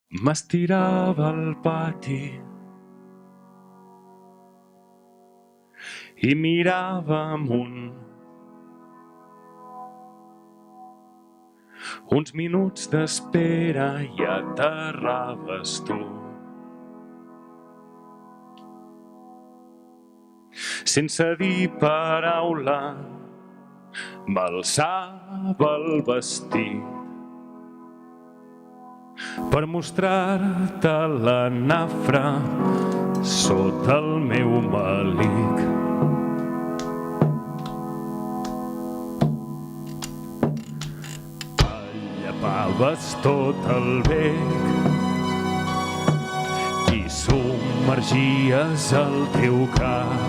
M'estirava al pati i mirava amunt. Uns minuts d'espera i aterraves tu. Sense dir paraula, m'alçava el vestit per mostrar-te la nafra sota el meu melic. Allapaves tot el bec i submergies el teu cap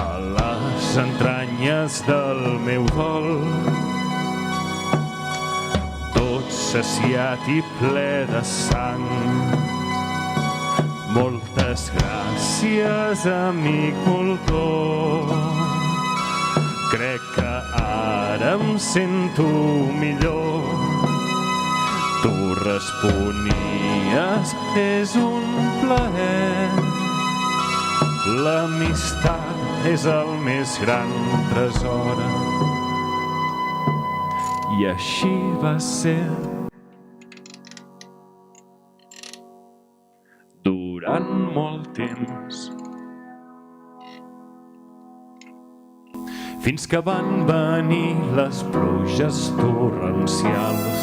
a les entranyes del meu dol, saciat i ple de sang. Moltes gràcies, amic voltor. Crec que ara em sento millor. Tu responies, és un plaer. L'amistat és el més gran tresor. I així va ser. Durant molt temps, fins que van venir les pluges torrencials.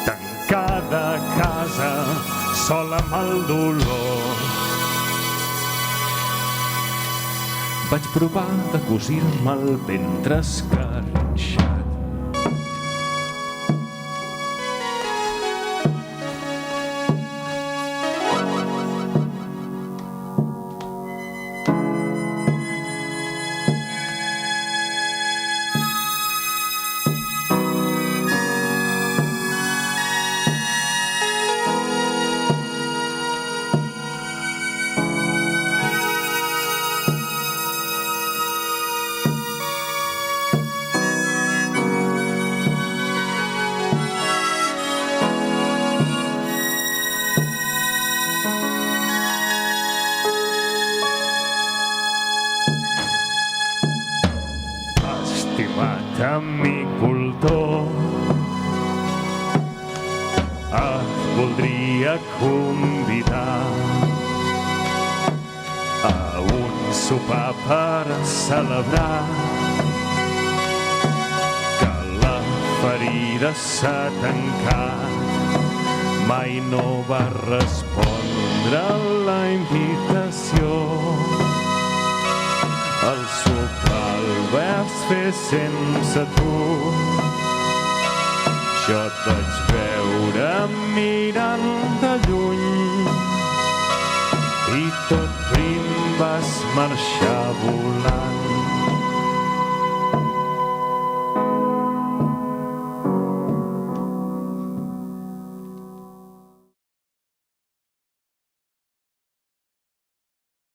Tancada a casa, sola amb el dolor, vaig provar de cosir-me el ventre escarrinxat. Estimat amic voltor, et voldria convidar a un sopar per celebrar que la ferida s'ha tancat. Mai no va respondre a la invitació. El sopar el vas fer sense tu. Jo et vaig veure mirant de lluny i tot prim vas marxar volant.